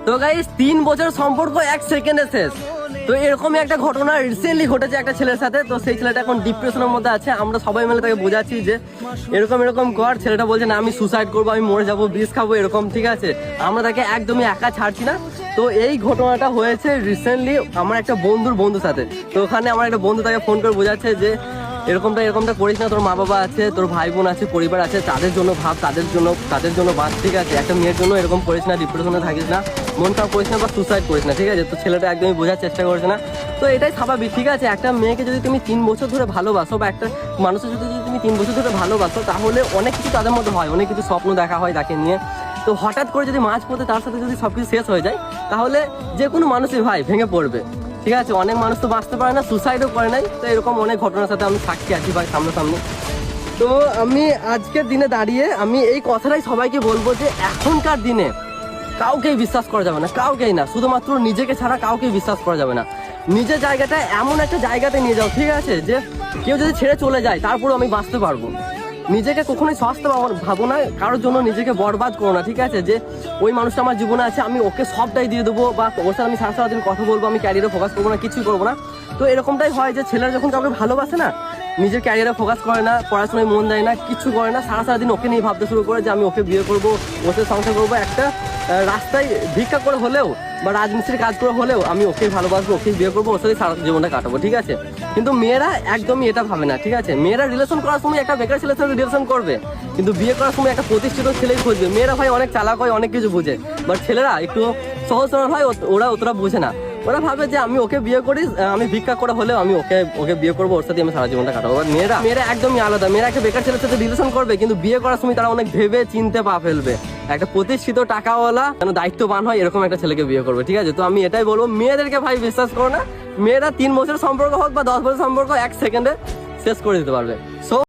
তো গাইস 3 বছর সম্পর্ক 1 সেকেন্ডে শেষ। তো এরকমই একটা ঘটনা রিসেন্টলি ঘটেছে একটা ছেলের সাথে। তো সেই ছেলেটা এখন ডিপ্রেশনের মধ্যে আছে। আমরা সবাই মিলে তাকে বোঝাচ্ছি যে এরকম কর। ছেলেটা বলছে না আমি সুসাইড করবো, আমি মরে যাবো, বিষ খাবো, এরকম। ঠিক আছে, আমরা তাকে একদমই একা ছাড়ছি না। তো এই ঘটনাটা হয়েছে রিসেন্টলি আমার একটা বন্ধুর সাথে। তো ওখানে আমার একটা বন্ধু তাকে ফোন করে বোঝাচ্ছে যে এরকমটা করিস না, তোর মা বাবা আছে, তোর ভাই বোন আছে, পরিবার আছে, তাদের জন্য ভাব, তাদের জন্য বাঁচ। ঠিক আছে, একটা মেয়ের জন্য এরকম করিস না, ডিপ্রেশনে থাকিস না, মন খারাপ করিস না বা সুসাইড করিস না। ঠিক আছে, তো ছেলেটা একদমই বোঝার চেষ্টা করছে না। তো এটাই স্বাভাবিক। ঠিক আছে, একটা মেয়েকে যদি তুমি 3 বছর ধরে ভালোবাসো বা একটা মানুষের যদি তুমি 3 বছর ধরে ভালোবাসো, তাহলে অনেক কিছু তাদের মধ্যে হয়, অনেক কিছু স্বপ্ন দেখা হয় তাকে নিয়ে। তো হঠাৎ করে যদি মাঝপথে তার সাথে যদি সবকিছু শেষ হয়ে যায়, তাহলে যে কোনো মানুষই ভাই ভেঙে পড়বে। ঠিক আছে, অনেক মানুষ তো বাঁচতে পারে না, সুসাইডও করে নাই। তো এরকম অনেক ঘটনার সাথে আমি সাক্ষী আছি ভাই, সামনাসামনি। তো আমি আজকের দিনে দাঁড়িয়ে আমি এই কথাটাই সবাইকে বলবো যে এখনকার দিনে কাউকেই বিশ্বাস করা যাবে না, কাউকেই না, শুধুমাত্র নিজেকে ছাড়া কাউকেই বিশ্বাস করা যাবে না। নিজের জায়গাটা এমন একটা জায়গাতে নিয়ে যাও, ঠিক আছে, যে কেউ যদি ছেড়ে চলে যায় তারপরও আমি বাঁচতে পারবো। নিজেকে কখনোই সস্তা ভাবো না, কারোর জন্য নিজেকে বরবাদ করো না। ঠিক আছে, যে ওই মানুষটা আমার জীবনে আছে, আমি ওকে সবটাই দিয়ে দেবো বা ওর সাথে আমি সারাদিন কথা বলবো, আমি ক্যারিয়ারে ফোকাস করবো না, কিছুই করবো না। তো এরকমটাই হয় যে ছেলেরা যখন কাউকে ভালোবাসে না, নিজের ক্যারিয়ারে ফোকাস করে না, পড়াশোনায় মন দেয় না, কিছু করে না, সারাদিন ওকে নিয়ে ভাবতে শুরু করে যে আমি ওকে বিয়ে করবো, ওর সাথে সংসার করবো। একটা রাস্তায় ভিক্ষা করে হলেও বা রাজমিস্ত্রির কাজ করে হলেও আমি ওকেই ভালোবাসবো, ওকেই বিয়ে করবো, ওর সাথে সারা জীবনটা কাটাবো। ঠিক আছে, কিন্তু মেয়েরা একদমই এটা ভাবে না। ঠিক আছে, মেয়েরা রিলেশন করার সময় একটা বেকার ছেলের সাথে রিলেশন করবে, কিন্তু বিয়ে করার সময় একটা প্রতিষ্ঠিত ছেলেই খুঁজবে। মেয়েরা ভাই অনেক চালাক হয়, অনেক কিছু বুঝে, বাট ছেলেরা একটু সহজ সরল হয়, ওরা অতটা বুঝে না। ওরা ভাবে যে আমি ওকে বিয়ে করি, আমি ভিক্ষা করে হলেও আমি ওকে বিয়ে করবো, ওর সাথে আমি সারা জীবনটা কাটাবো। মেয়েরা একদমই আলাদা। মেয়েরা একটা বেকার ছেলের সাথে রিলেশন করবে, কিন্তু বিয়ে করার সময় তারা অনেক ভেবে চিনতে পা ফেলবে। একটা প্রতিষ্ঠিত টাকাওয়ালা যেন দায়িত্ববান হয় এরকম একটা ছেলেকে বিয়ে করবে। ঠিক আছে, তো আমি এটাই বলবো, মেয়েদেরকে ভাই বিশ্বাস করো না। মেয়েরা 3 বছর সম্পর্ক হোক বা 10 বছর সম্পর্ক 1 সেকেন্ডে শেষ করে দিতে পারবে। সো